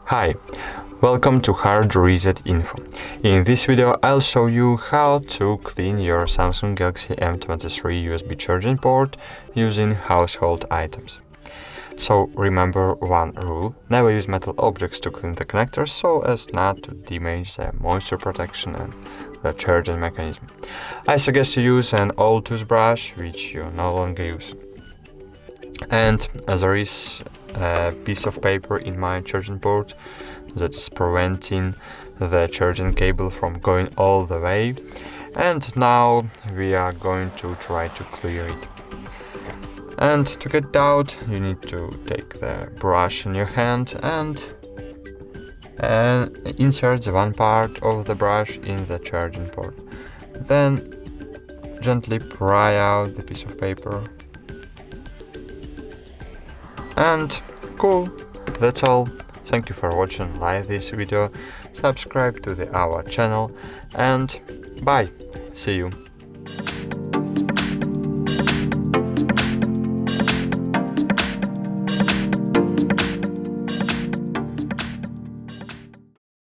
Hi, welcome to HardReset.Info. In this video I'll show you how to clean your Samsung Galaxy M23 USB charging port using household items. So remember one rule: never use metal objects to clean the connectors so as not to damage the moisture protection and the charging mechanism. I suggest you use an old toothbrush which you no longer use. And there is a piece of paper in my charging port that is preventing the charging cable from going all the way, and now we are going to try to clear it. And to get it out, you need to take the brush in your hand and insert the one part of the brush in the charging port. Then gently pry out the piece of paper. And cool, that's all. Thank you for watching. Like this video, subscribe to our channel, and bye. See you.